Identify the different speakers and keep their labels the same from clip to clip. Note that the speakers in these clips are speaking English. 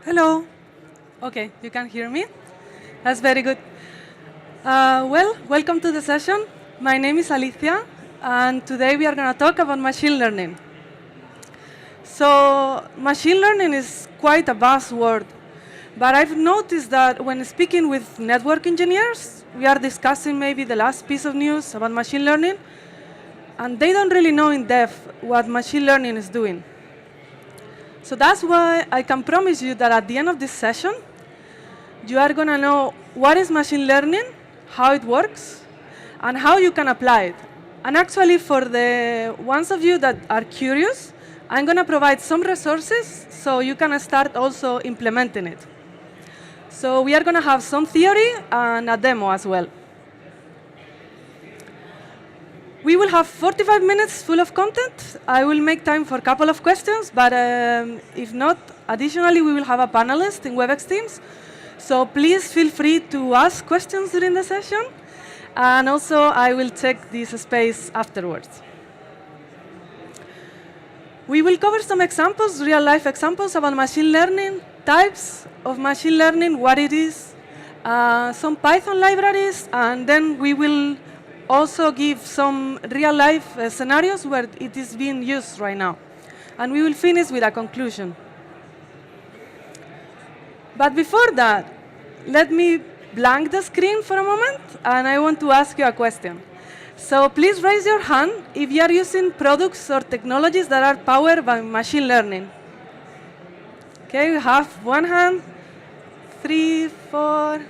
Speaker 1: Hello. Okay, you can hear me? That's very good. Welcome to the session. My name is Alicia, and today we are going to talk about machine learning. So, machine learning is quite a vast word, but I've noticed that when speaking with network engineers, we are discussing maybe the last piece of news about machine learning, and they don't really know in depth what machine learning is doing. So that's why I can promise you that at the end of this session, you are going to know what is machine learning, how it works, and how you can apply it. And actually, for the ones of you that are curious, I'm going to provide some resources so you can start also implementing it. So we are going to have some theory and a demo as well. We will have 45 minutes full of content. I will make time for a couple of questions, but if not, additionally, we will have a panelist in WebEx Teams. So please feel free to ask questions during the session. And also, I will check this space afterwards. We will cover some examples, real-life examples about machine learning, types of machine learning, what it is, some Python libraries, and then we will also give some real-life scenarios where it is being used right now. And we will finish with a conclusion. But before that, let me blank the screen for a moment, and I want to ask you a question. So please raise your hand if you are using products or technologies that are powered by machine learning. Okay, we have one hand, 3, 4,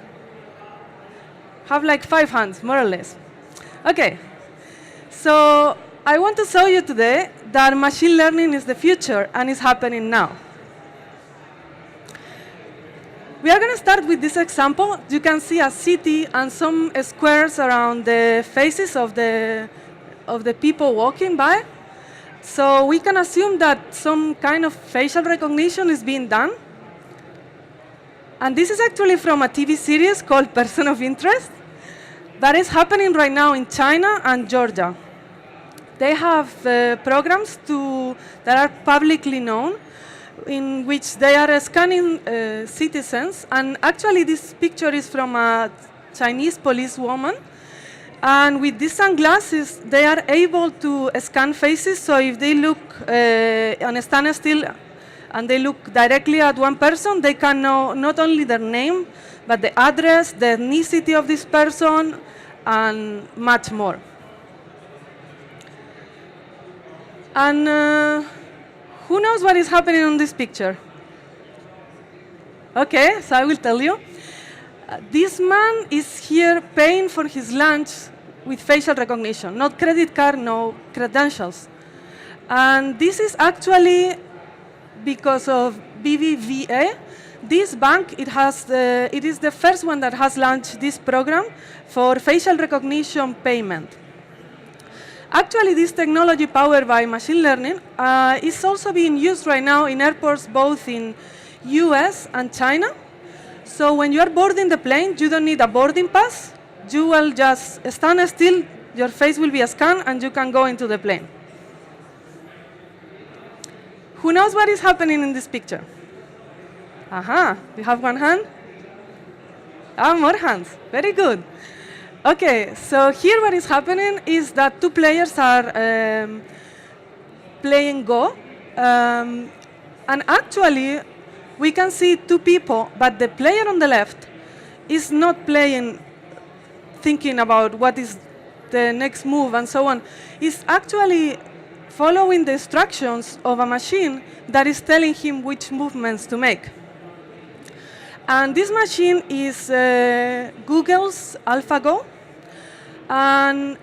Speaker 1: have like 5 hands, more or less. Okay, so I want to show you today that machine learning is the future and is happening now. We are going to start with this example. You can see a city and some squares around the faces of the people walking by. So we can assume that some kind of facial recognition is being done. And this is actually from a TV series called Person of Interest. That is happening right now in China and Georgia. They have programs that are publicly known in which they are scanning citizens. And actually, this picture is from a Chinese policewoman. And with these sunglasses, they are able to scan faces. So if they look and stand still and they look directly at one person, they can know not only their name, but the address, the ethnicity of this person, and much more. And who knows what is happening on this picture? Okay, so I will tell you. This man is here paying for his lunch with facial recognition, not credit card, no credentials. And this is actually because of BBVA. This bank, it is the first one that has launched this program for facial recognition payment. Actually, this technology powered by machine learning is also being used right now in airports both in US and China. So when you are boarding the plane, you don't need a boarding pass. You will just stand still, your face will be scanned, and you can go into the plane. Who knows what is happening in this picture? Aha, you have one hand? More hands, very good. Okay, so here what is happening is that two players are playing Go. And actually, we can see two people, but the player on the left is not playing thinking about what is the next move and so on. He's actually following the instructions of a machine that is telling him which movements to make. And this machine is Google's AlphaGo. And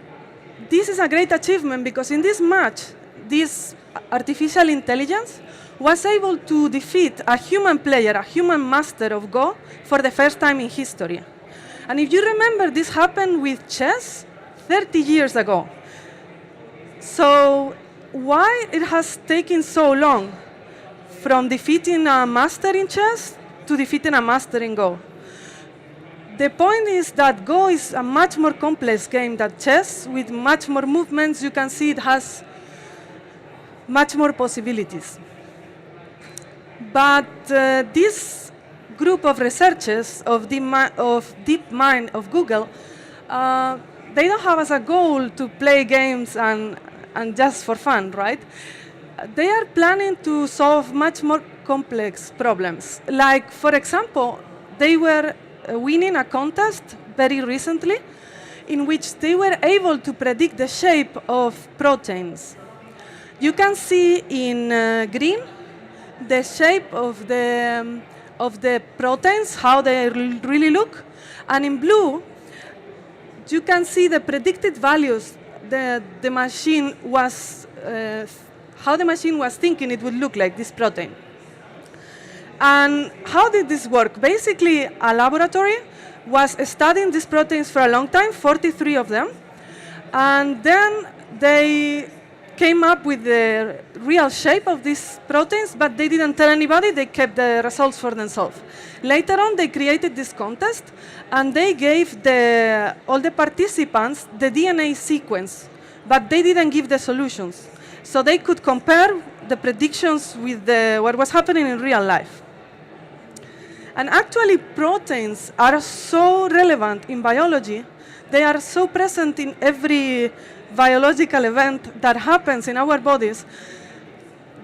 Speaker 1: this is a great achievement because in this match, this artificial intelligence was able to defeat a human player, a human master of Go, for the first time in history. And if you remember, this happened with chess 30 years ago. So why it has taken so long from defeating a master in chess to defeating a master in Go? The point is that Go is a much more complex game than chess, with much more movements. You can see it has much more possibilities. But this group of researchers of DeepMind of Google, they don't have as a goal to play games and just for fun, right? They are planning to solve much more complex problems. Like, for example, they were winning a contest very recently in which they were able to predict the shape of proteins. You can see in green the shape of the proteins, how they really look, and in blue you can see the predicted values that the machine was, how the machine was thinking it would look like, this protein. And how did this work? Basically, a laboratory was studying these proteins for a long time, 43 of them, and then they came up with the real shape of these proteins, but they didn't tell anybody, they kept the results for themselves. Later on, they created this contest, and they gave all the participants the DNA sequence, but they didn't give the solutions. So they could compare the predictions with what was happening in real life. And actually, proteins are so relevant in biology. They are so present in every biological event that happens in our bodies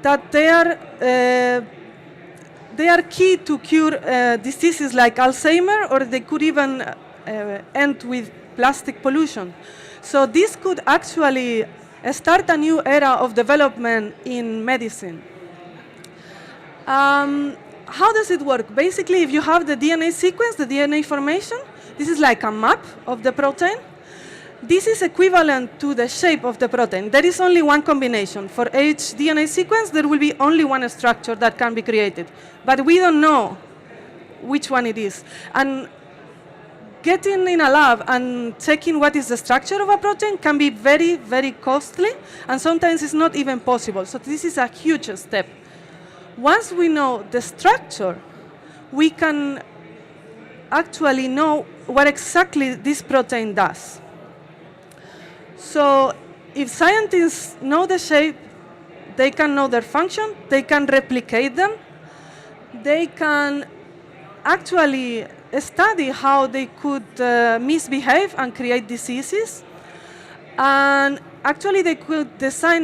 Speaker 1: that they are key to cure diseases like Alzheimer, or they could even end with plastic pollution. So this could actually start a new era of development in medicine. How does it work? Basically, if you have the DNA sequence, the DNA information, this is like a map of the protein. This is equivalent to the shape of the protein. There is only one combination. For each DNA sequence, there will be only one structure that can be created. But we don't know which one it is. And getting in a lab and checking what is the structure of a protein can be very, very costly, and sometimes it's not even possible. So this is a huge step. Once we know the structure, we can actually know what exactly this protein does. So if scientists know the shape, they can know their function, they can replicate them, they can actually study how they could misbehave and create diseases. And actually, they could design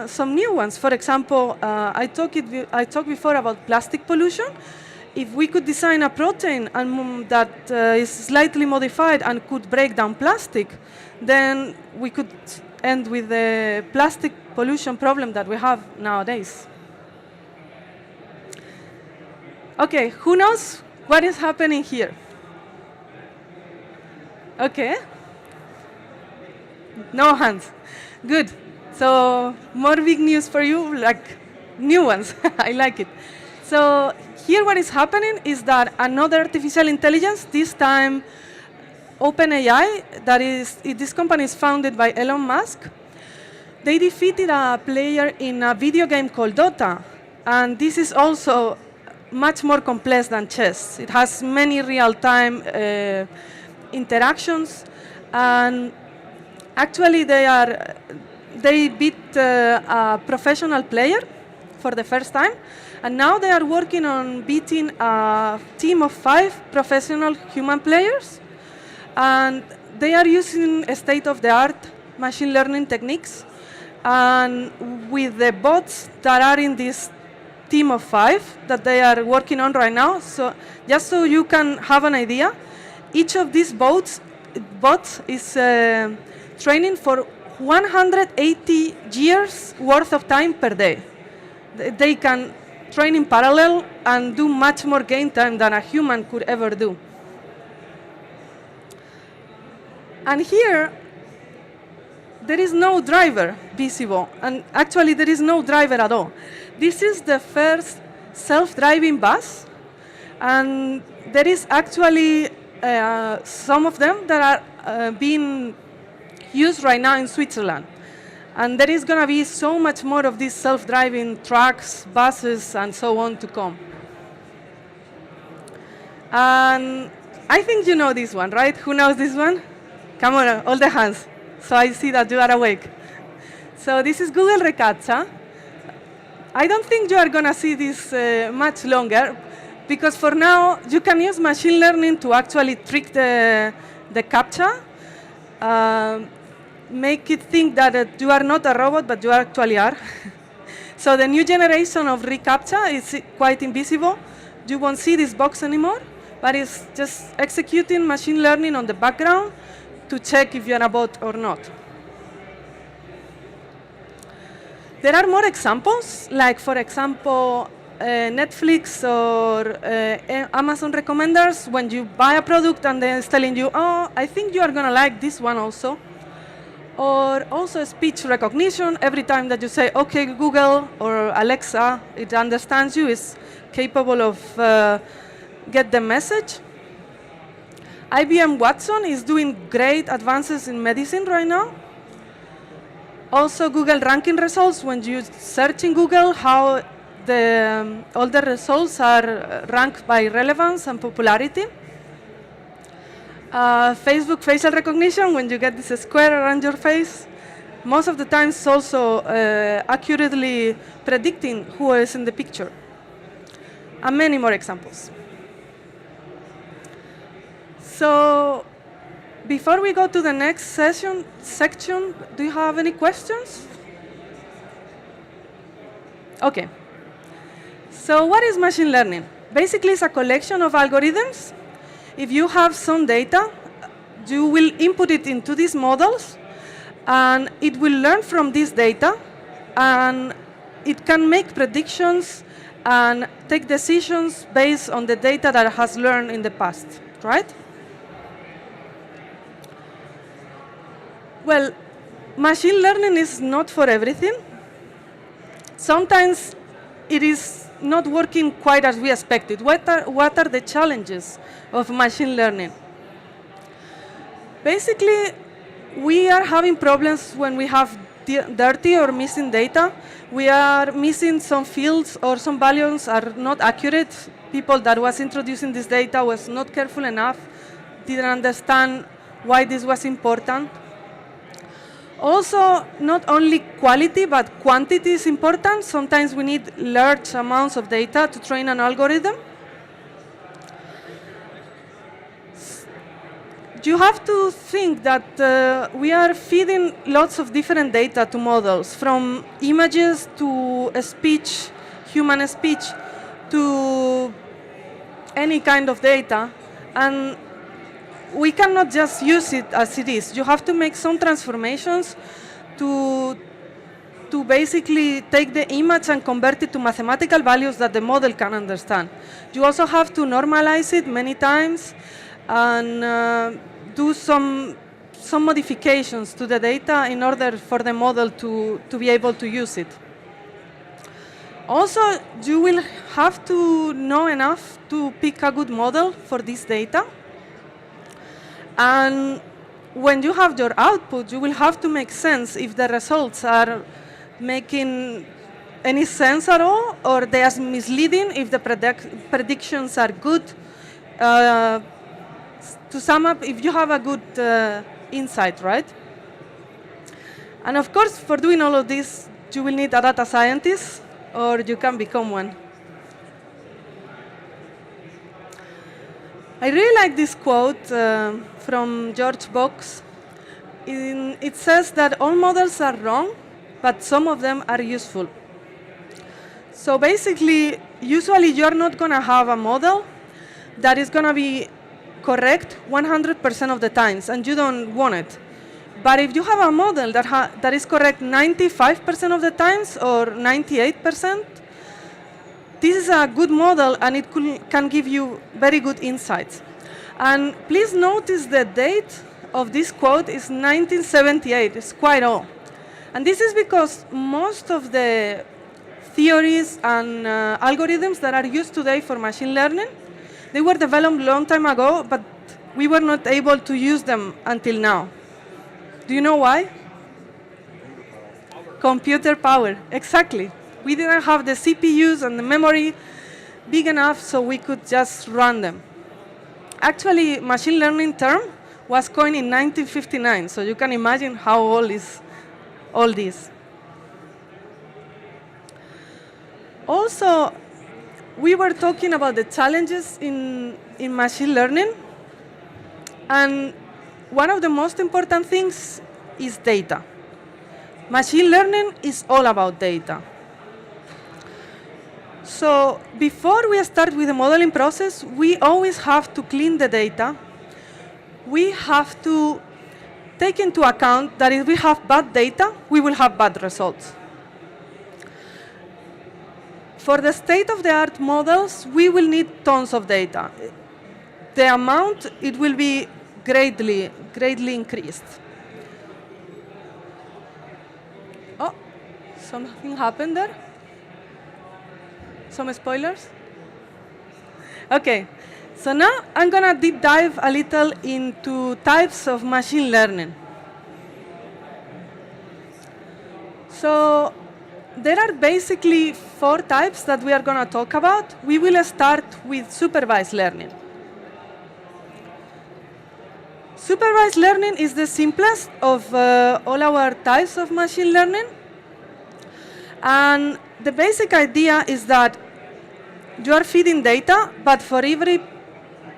Speaker 1: some new ones. For example, I talked before about plastic pollution. If we could design a protein that is slightly modified and could break down plastic, then we could end with the plastic pollution problem that we have nowadays. Okay, who knows what is happening here? Okay. No hands. Good. So more big news for you, like new ones. I like it. So here what is happening is that another artificial intelligence, this time OpenAI, this company is founded by Elon Musk. They defeated a player in a video game called Dota. And this is also much more complex than chess. It has many real-time interactions. And actually, they beat a professional player for the first time, and now they are working on beating a team of 5 professional human players, and they are using state-of-the-art machine learning techniques, and with the bots that are in this team of 5 that they are working on right now, so just so you can have an idea, each of these bots is training for 180 years worth of time per day. They can train in parallel and do much more game time than a human could ever do. And here, there is no driver visible, and actually there is no driver at all. This is the first self-driving bus, and there is actually some of them that are being used right now in Switzerland. And there is going to be so much more of these self-driving trucks, buses, and so on to come. And I think you know this one, right? Who knows this one? Come on, all the hands. So I see that you are awake. So this is Google Recaptcha. I don't think you are going to see this much longer, because for now, you can use machine learning to actually trick the CAPTCHA, make it think that you are not a robot, but you actually are. So the new generation of reCAPTCHA is quite invisible. You won't see this box anymore, but it's just executing machine learning on the background to check if you're a bot or not. There are more examples, like for example, Netflix or Amazon recommenders. When you buy a product and then it's telling you, oh, I think you are going to like this one also. Or also speech recognition. Every time that you say, OK, Google or Alexa, it understands you, is capable of get the message. IBM Watson is doing great advances in medicine right now. Also, Google ranking results, when you search in Google, how all the results are ranked by relevance and popularity. Facebook facial recognition, when you get this square around your face, most of the time it's also accurately predicting who is in the picture. And many more examples. So before we go to the next section, do you have any questions? OK. So what is machine learning? Basically, it's a collection of algorithms. If you have some data, you will input it into these models, and it will learn from this data, and it can make predictions and take decisions based on the data that it has learned in the past, right? Well, machine learning is not for everything. Sometimes it is not working quite as we expected. What are the challenges of machine learning? Basically, we are having problems when we have dirty or missing data. We are missing some fields, or some values are not accurate. People that was introducing this data was not careful enough, didn't understand why this was important. Also, not only quality, but quantity is important. Sometimes we need large amounts of data to train an algorithm. You have to think that we are feeding lots of different data to models, from images to speech, human speech, to any kind of data. And we cannot just use it as it is. You have to make some transformations to basically take the image and convert it to mathematical values that the model can understand. You also have to normalize it many times and do some modifications to the data in order for the model to be able to use it. Also, you will have to know enough to pick a good model for this data. And when you have your output, you will have to make sense if the results are making any sense at all, or they are misleading if the predictions are good. To sum up, if you have a good insight, right? And of course, for doing all of this, you will need a data scientist, or you can become one. I really like this quote from George Box. It says that all models are wrong, but some of them are useful. So basically, usually you're not going to have a model that is going to be correct 100% of the times, and you don't want it. But if you have a model that is correct 95% of the times, or 98%, this is a good model, and it can give you very good insights. And please notice the date of this quote is 1978. It's quite old. And this is because most of the theories and algorithms that are used today for machine learning, they were developed a long time ago, but we were not able to use them until now. Do you know why? Computer power, exactly. We didn't have the CPUs and the memory big enough so we could just run them. Actually, machine learning term was coined in 1959, so you can imagine how old is all this. Also, we were talking about the challenges in machine learning, and one of the most important things is data. Machine learning is all about data. So before we start with the modeling process, we always have to clean the data. We have to take into account that if we have bad data, we will have bad results. For the state-of-the-art models, we will need tons of data. The amount, it will be greatly increased. Oh, something happened there? Some spoilers? Okay, so now I'm going to deep dive a little into types of machine learning. So there are basically 4 types that we are going to talk about. We will start with supervised learning. Supervised learning is the simplest of all our types of machine learning. And the basic idea is that you are feeding data, but for every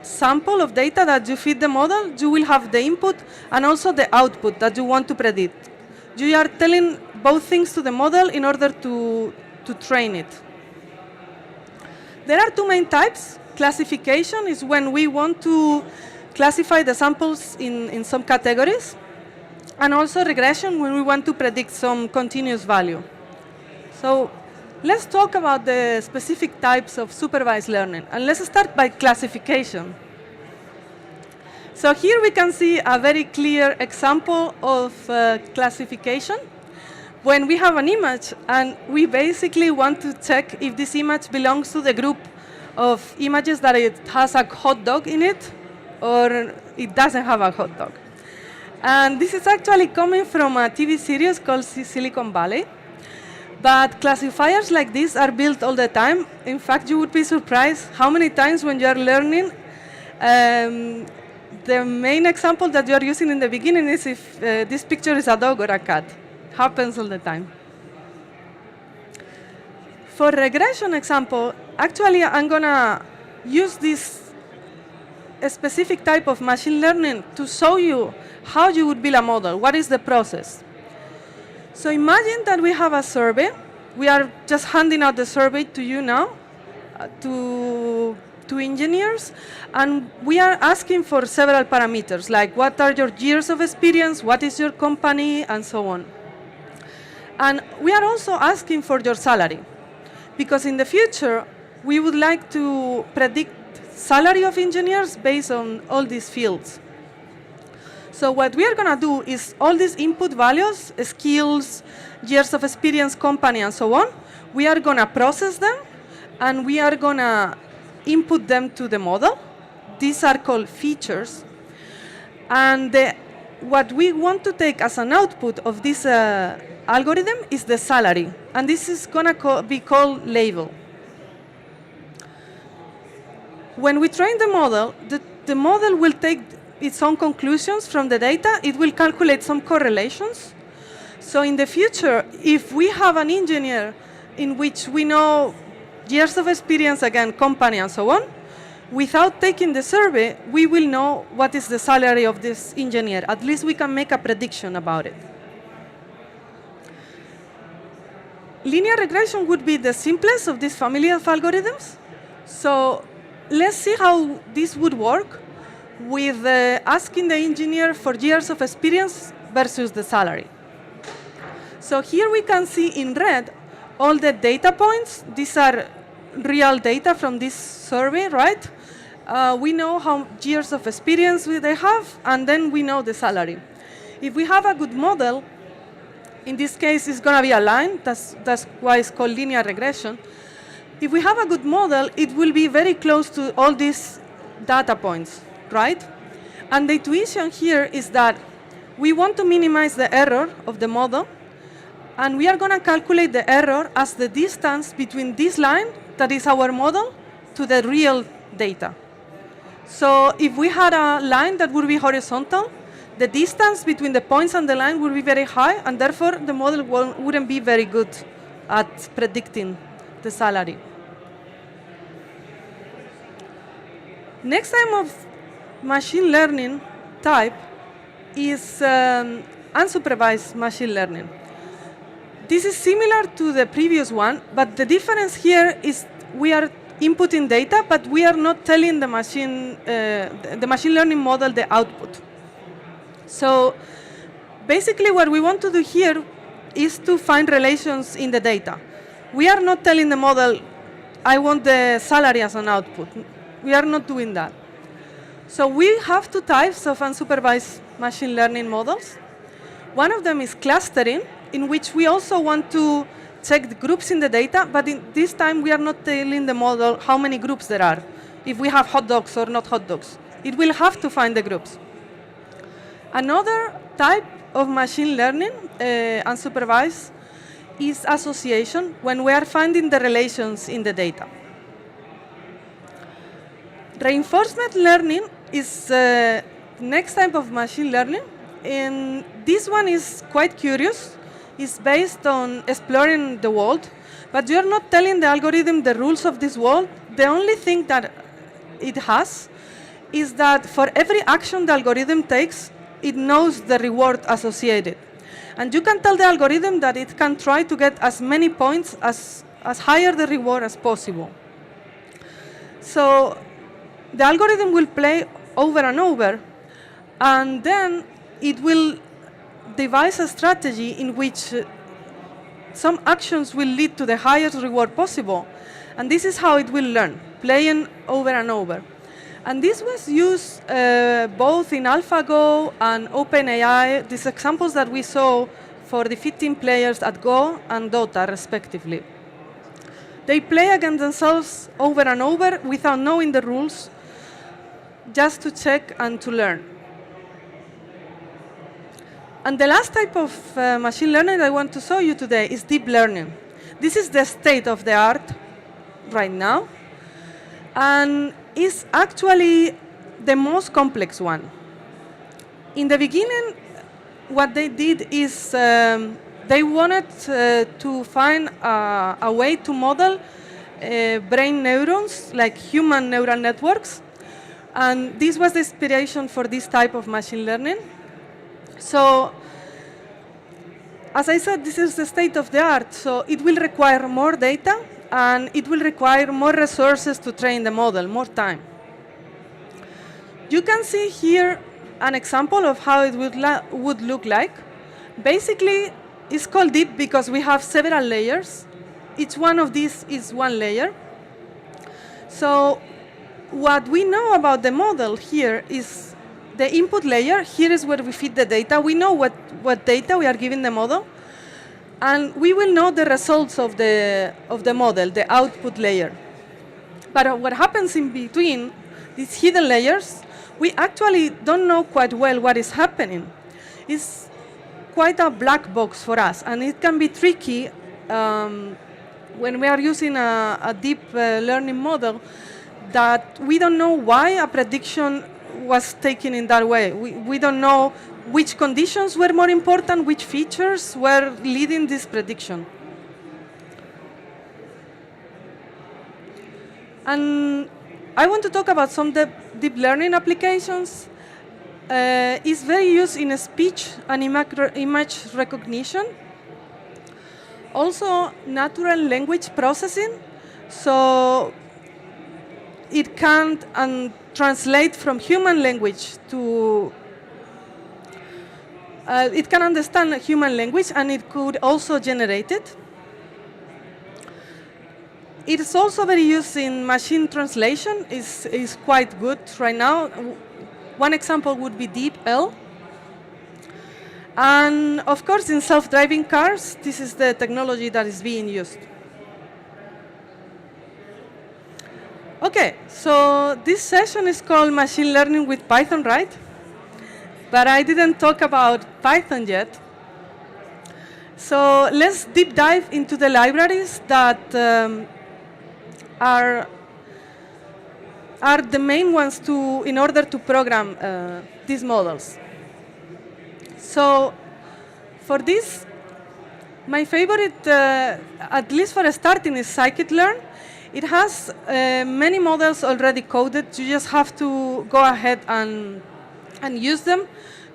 Speaker 1: sample of data that you feed the model, you will have the input and also the output that you want to predict. You are telling both things to the model in order to train it. There are 2 main types. Classification is when we want to classify the samples in some categories, and also regression when we want to predict some continuous value. So let's talk about the specific types of supervised learning, and let's start by classification. So here we can see a very clear example of classification. When we have an image, and we basically want to check if this image belongs to the group of images that it has a hot dog in it, or it doesn't have a hot dog. And this is actually coming from a TV series called Silicon Valley. But classifiers like this are built all the time. In fact, you would be surprised how many times when you are learning, the main example that you are using in the beginning is if this picture is a dog or a cat. Happens all the time. For regression example, actually I'm going to use this specific type of machine learning to show you how you would build a model. What is the process? So imagine that we have a survey. We are just handing out the survey to you now, to engineers, and we are asking for several parameters, like what are your years of experience, what is your company, and so on. And we are also asking for your salary, because in the future, we would like to predict salary of engineers based on all these fields. So what we are going to do is all these input values, skills, years of experience, company, and so on, we are going to process them, and we are going to input them to the model. These are called features. And what we want to take as an output of this algorithm is the salary. And this is going to be called label. When we train the model, the model will take its own conclusions from the data. It will calculate some correlations. So in the future, if we have an engineer in which we know years of experience, again, company, and so on, without taking the survey, we will know what is the salary of this engineer. At least we can make a prediction about it. Linear regression would be the simplest of this family of algorithms. So let's see how this would work with asking the engineer for years of experience versus the salary. So here we can see in red all the data points. These are real data from this survey, right? We know how years of experience they have, and then we know the salary. If we have a good model, in this case it's going to be a line. That's why it's called linear regression. If we have a good model, it will be very close to all these data points, right? And the intuition here is that we want to minimize the error of the model, and we are going to calculate the error as the distance between this line, that is our model, to the real data. So if we had a line that would be horizontal, the distance between the points and the line would be very high, and therefore the model wouldn't be very good at predicting the salary. Next type of machine learning type is unsupervised machine learning. This is similar to the previous one, but the difference here is we are inputting data, but we are not telling the machine learning model the output. So basically what we want to do here is to find relations in the data. We are not telling the model, I want the salary as an output. We are not doing that. So we have two types of unsupervised machine learning models. One of them is clustering, in which we also want to check the groups in the data, but in this time we are not telling the model how many groups there are, if we have hot dogs or not hot dogs. It will have to find the groups. Another type of machine learning, unsupervised, is association, when we are finding the relations in the data. Reinforcement learning is the next type of machine learning, and this one is quite curious. It's based on exploring the world, but you're not telling the algorithm the rules of this world. The only thing that it has is that for every action the algorithm takes, it knows the reward associated. And you can tell the algorithm that it can try to get as many points as higher the reward as possible. So the algorithm will play over and over, and then it will devise a strategy in which some actions will lead to the highest reward possible. And this is how it will learn, playing over and over. And this was used both in AlphaGo and OpenAI, these examples that we saw for the 15 players at Go and Dota, respectively. They play against themselves over and over without knowing the rules, just to check and to learn. And the last type of machine learning I want to show you today is deep learning. This is the state of the art right now, and is actually the most complex one. In the beginning, what they did is they wanted to find a way to model brain neurons, like human neural networks, and this was the inspiration for this type of machine learning. So, as I said, this is the state of the art, so it will require more data, and it will require more resources to train the model, more time. You can see here an example of how it would look like. Basically, it's called deep because we have several layers. Each one of these is one layer. So what we know about the model here is the input layer. Here is where we feed the data. We know what data we are giving the model. And we will know the results of the model, the output layer. But what happens in between these hidden layers, we actually don't know quite well what is happening. It's quite a black box for us, and it can be tricky when we are using a deep learning model that we don't know why a prediction was taken in that way. We don't know which conditions were more important, which features were leading this prediction. And I want to talk about some deep learning applications. It's very used in speech and image recognition. Also, natural language processing. So it can translate from human language to it can understand human language, and it could also generate it. It is also very used in machine translation. Is quite good right now. One example would be DeepL. And of course, in self-driving cars, this is the technology that is being used. Okay, so this session is called Machine Learning with Python, right? But I didn't talk about Python yet. So let's deep dive into the libraries that are the main ones in order to program these models. So for this, My favorite, at least for starting, is scikit-learn. It has many models already coded. You just have to go ahead and use them.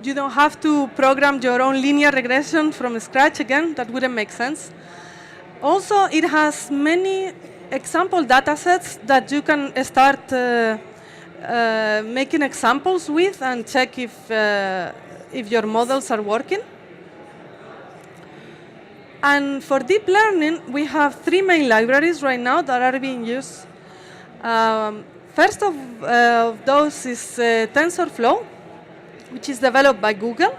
Speaker 1: You don't have to program your own linear regression from scratch again. That wouldn't make sense. Also, it has many example data sets that you can start making examples with and check if your models are working. And for deep learning, we have 3 main libraries right now that are being used. First of those is TensorFlow, which is developed by Google.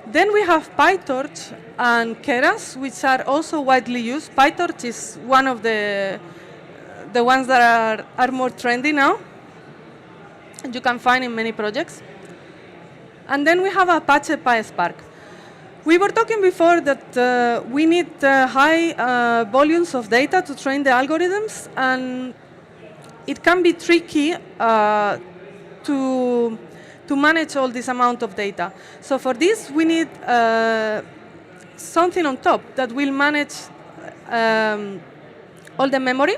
Speaker 1: Then we have PyTorch and Keras, which are also widely used. PyTorch is one of the ones that are more trendy now. You can find in many projects. And then we have Apache PySpark. We were talking before that we need high volumes of data to train the algorithms, and it can be tricky to manage all this amount of data. So for this, we need something on top that will manage all the memory,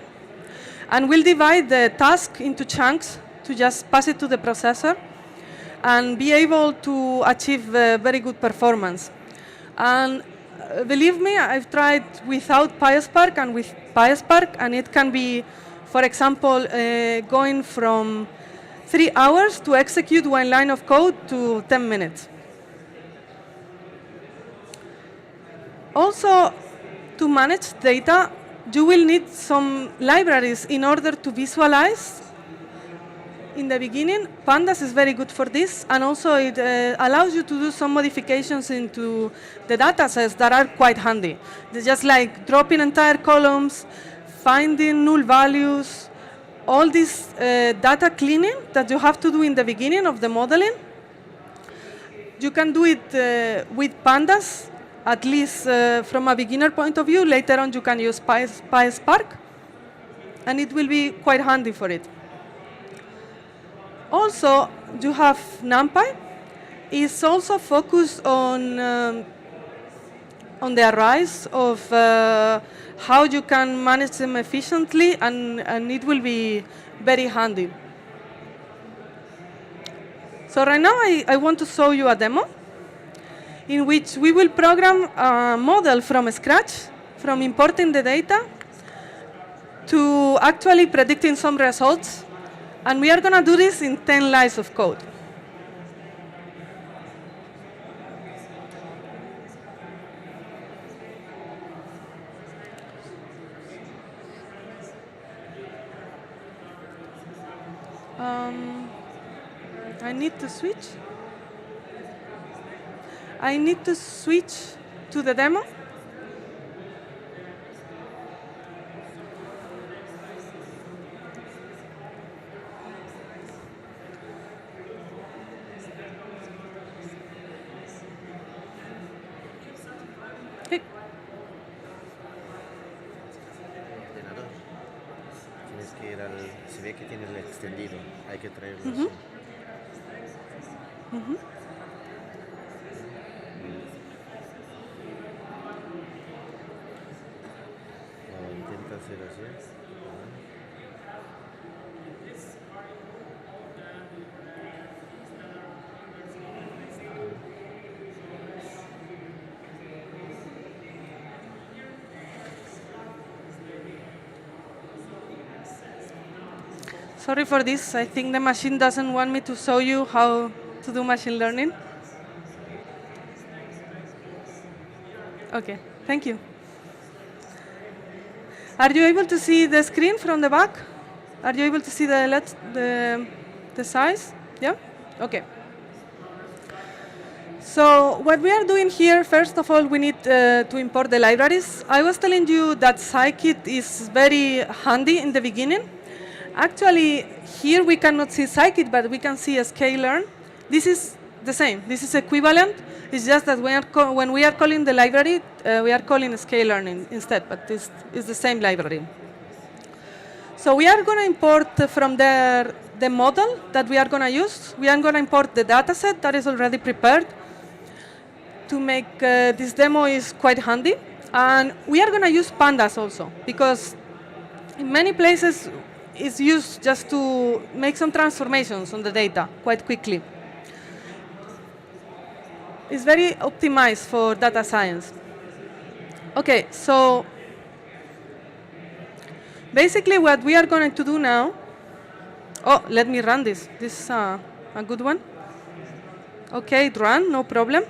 Speaker 1: and will divide the task into chunks to just pass it to the processor and be able to achieve very good performance. And believe me, I've tried without PySpark and with PySpark, and it can be, for example, going from 3 hours to execute 1 line of code to 10 minutes. Also, to manage data, you will need some libraries in order to visualize. In the beginning, Pandas is very good for this, and also it allows you to do some modifications into the data sets that are quite handy. It's just like dropping entire columns, finding null values, all this data cleaning that you have to do in the beginning of the modeling. You can do it with Pandas, at least from a beginner point of view. Later on, you can use PySpark, and it will be quite handy for it. Also, you have NumPy. It's also focused on the rise of how you can manage them efficiently, and it will be very handy. So right now, I want to show you a demo in which we will program a model from scratch, from importing the data to actually predicting some results. And we are going to do this in 10 lines of code. I need to switch. I need to switch to the demo.
Speaker 2: Se ve que tiene el extendido, hay que traerlo así. Intenta hacer así.
Speaker 1: Sorry for this. I think the machine doesn't want me to show you how to do machine learning. OK, thank you. Are you able to see the screen from the back? Are you able to see the size? Yeah? OK. So what we are doing here, first of all, we need to import the libraries. I was telling you that scikit is very handy in the beginning. Actually, here we cannot see scikit, but we can see sklearn. This is the same. This is equivalent. It's just that when we are calling the library, we are calling sklearn instead, but it's the same library. So we are going to import from there the model that we are going to use. We are going to import the dataset that is already prepared. to make this demo is quite handy. And we are going to use pandas also, because in many places it's used just to make some transformations on the data quite quickly. It's very optimized for data science. Okay, so basically what we are going to do now, let me run this. This is a good one. Okay, it ran, no problem.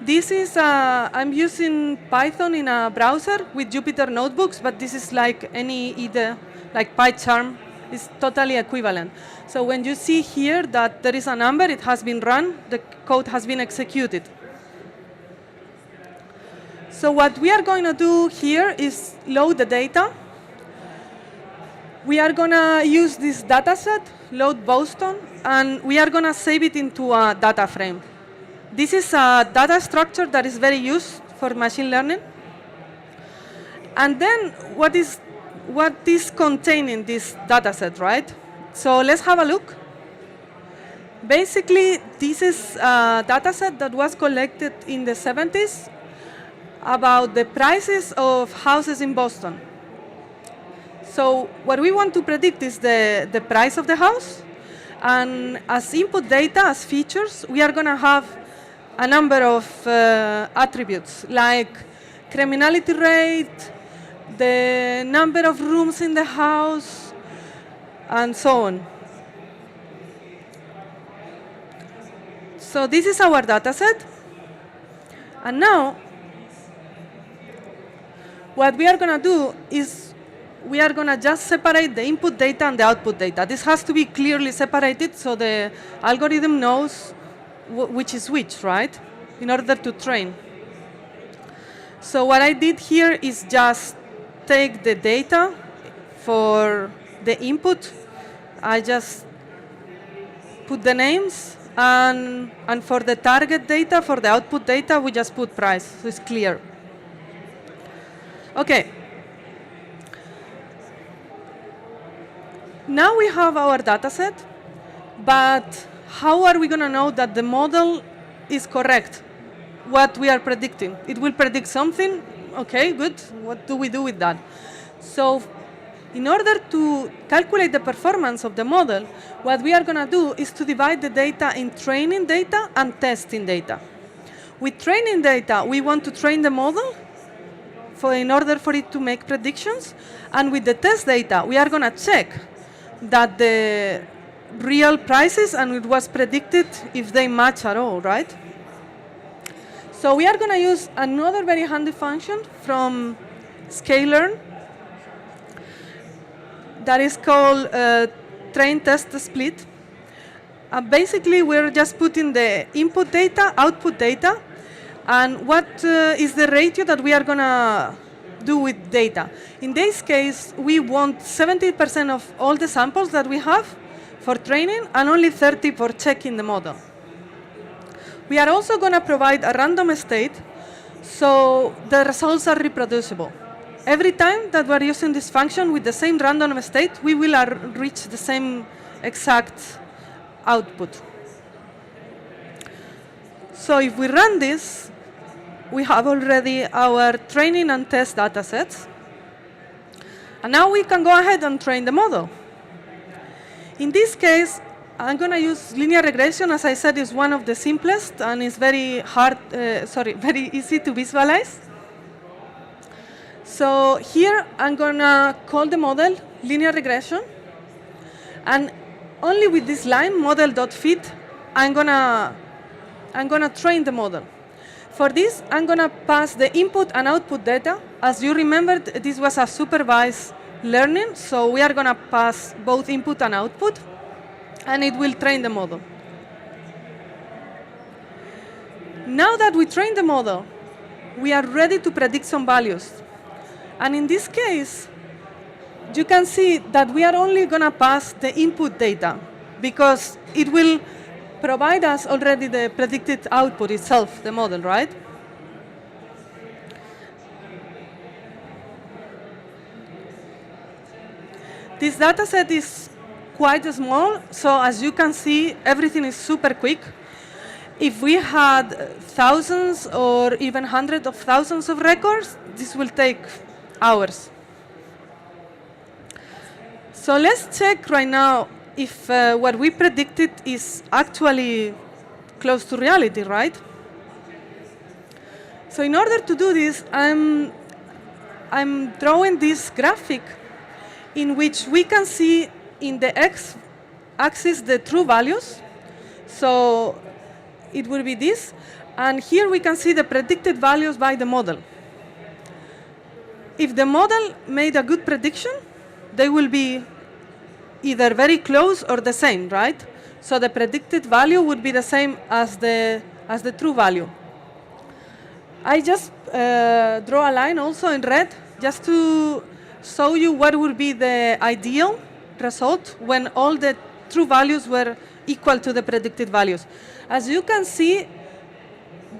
Speaker 1: This is, I'm using Python in a browser with Jupyter notebooks, but this is like any either, like PyCharm, it's totally equivalent. So when you see here that there is a number, it has been run, the code has been executed. So what we are going to do here is load the data. We are going to use this data set, load Boston, and we are going to save it into a data frame. This is a data structure that is very used for machine learning. And then what is contained in this data set, right? So let's have a look. Basically, this is a data set that was collected in the 70s about the prices of houses in Boston. So what we want to predict is the price of the house. And as input data, as features, we are going to have a number of attributes, like criminality rate, the number of rooms in the house, and so on. So this is our data set. And now, what we are going to do is we are going to just separate the input data and the output data. This has to be clearly separated so the algorithm knows which is which, right, in order to train. So what I did here is just take the data for the input. I just put the names, and for the target data, for the output data, we just put price, so it's clear. Okay. Now we have our data set, but how are we going to know that the model is correct, what we are predicting? It will predict something, okay, good. What do we do with that? So in order to calculate the performance of the model, what we are going to do is to divide the data in training data and testing data. With training data, we want to train the model in order for it to make predictions. And with the test data, we are going to check that the real prices and it was predicted if they match at all, right? So we are going to use another very handy function from Scalearn that is called train test split. Basically, we're just putting the input data, output data, and what is the ratio that we are going to do with data. In this case, we want 70% of all the samples that we have for training and only 30% for checking the model. We are also going to provide a random state so the results are reproducible. Every time that we're using this function with the same random state, we will reach the same exact output. So if we run this, we have already our training and test data sets. And now we can go ahead and train the model. In this case, I'm going to use linear regression. As I said, is one of the simplest and is very very easy to visualize. So here I'm going to call the model linear regression. And only with this line, model.fit, I'm going to train the model. For this, I'm going to pass the input and output data. As you remembered, this was a supervised learning, so we are going to pass both input and output, and it will train the model. Now that we trained the model, we are ready to predict some values. And in this case, you can see that we are only going to pass the input data because it will provide us already the predicted output itself, the model, right? This data set is quite small, so as you can see, everything is super quick. If we had thousands or even hundreds of thousands of records, this will take hours. So let's check right now if what we predicted is actually close to reality, right? So in order to do this, I'm drawing this graphic in which we can see in the x-axis the true values. So it will be this. And here we can see the predicted values by the model. If the model made a good prediction, they will be either very close or the same, right? So the predicted value would be the same as the true value. I just draw a line also in red just to show you what would be the ideal result when all the true values were equal to the predicted values. As you can see,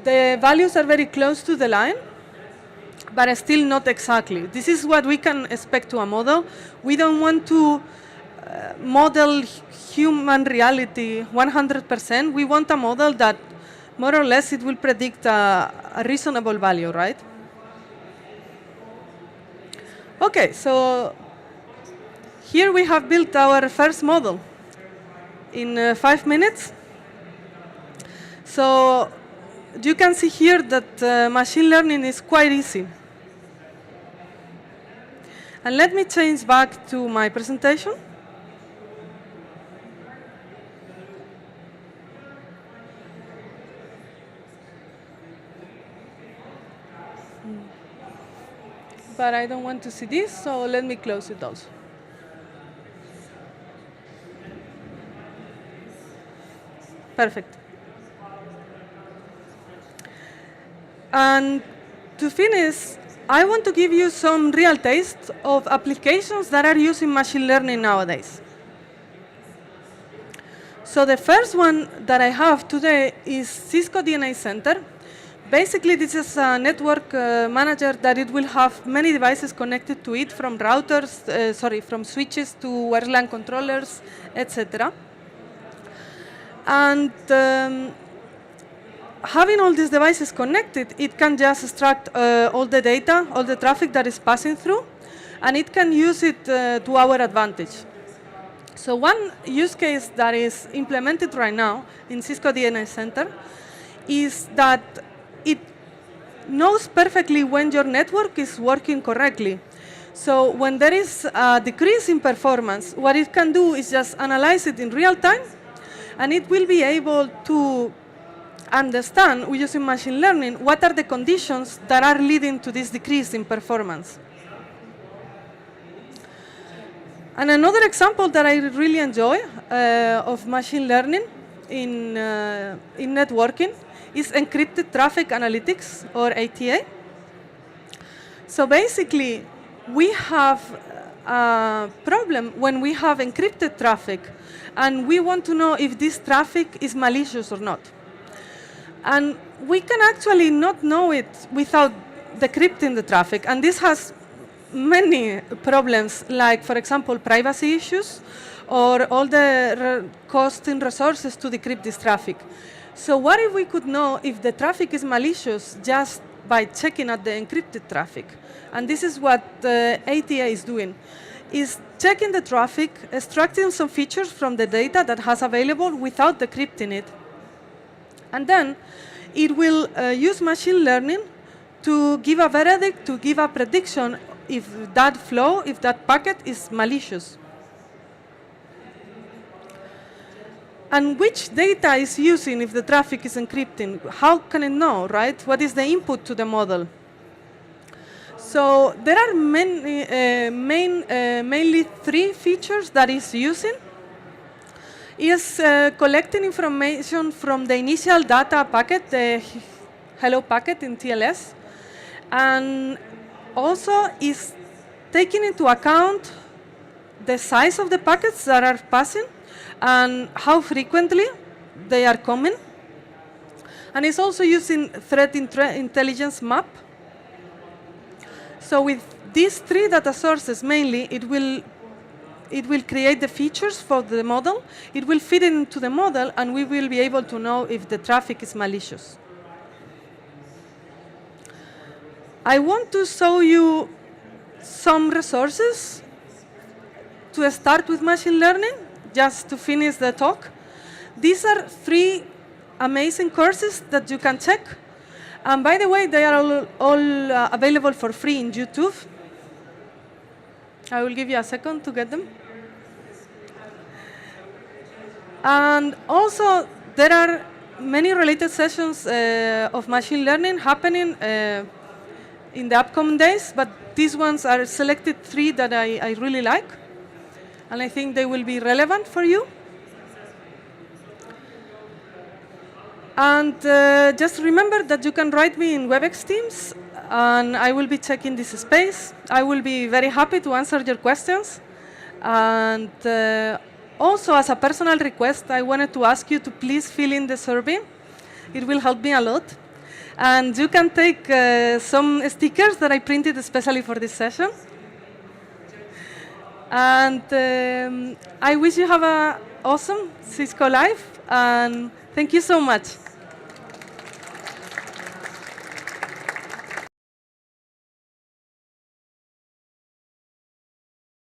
Speaker 1: the values are very close to the line, but still not exactly. This is what we can expect to a model. We don't want to model human reality 100%. We want a model that more or less it will predict a reasonable value, right? Okay, so here we have built our first model in 5 minutes. So you can see here that machine learning is quite easy. And let me change back to my presentation. But I don't want to see this, so let me close it also. Perfect. And to finish, I want to give you some real taste of applications that are using machine learning nowadays. So the first one that I have today is Cisco DNA Center. Basically, this is a network manager that it will have many devices connected to it, from routers, from switches to wireless LAN controllers, etc. And having all these devices connected, it can just extract all the data, all the traffic that is passing through, and it can use it to our advantage. So one use case that is implemented right now in Cisco DNA Center is that it knows perfectly when your network is working correctly. So when there is a decrease in performance, what it can do is just analyze it in real time, and it will be able to understand, using machine learning, what are the conditions that are leading to this decrease in performance. And another example that I really enjoy of machine learning in networking is encrypted traffic analytics, or ATA. So basically, we have a problem when we have encrypted traffic, and we want to know if this traffic is malicious or not. And we can actually not know it without decrypting the traffic, and this has many problems, like, for example, privacy issues, or all the cost in resources to decrypt this traffic. So what if we could know if the traffic is malicious just by checking at the encrypted traffic? And this is what ATA is doing, is checking the traffic, extracting some features from the data that has available without decrypting it. And then it will use machine learning to give a verdict, to give a prediction if that flow, if that packet is malicious. And which data is using if the traffic is encrypting? How can it know, right? What is the input to the model? So there are mainly three features that it's using. Is collecting information from the initial data packet, the hello packet in TLS, and also is taking into account the size of the packets that are passing and how frequently they are coming. And it's also using threat intelligence map. So with these three data sources mainly, it will it will create the features for the model. It will feed it into the model, and we will be able to know if the traffic is malicious. I want to show you some resources to start with machine learning, just to finish the talk. These are 3 amazing courses that you can check. And by the way, they are all available for free in YouTube. I will give you a second to get them. And also, there are many related sessions of machine learning happening in the upcoming days, but these ones are selected 3 that I really like, and I think they will be relevant for you. And just remember that you can write me in WebEx Teams, and I will be checking this space. I will be very happy to answer your questions. And also, as a personal request, I wanted to ask you to please fill in the survey. It will help me a lot. And you can take some stickers that I printed especially for this session. And I wish you have an awesome Cisco Live, and thank you so much.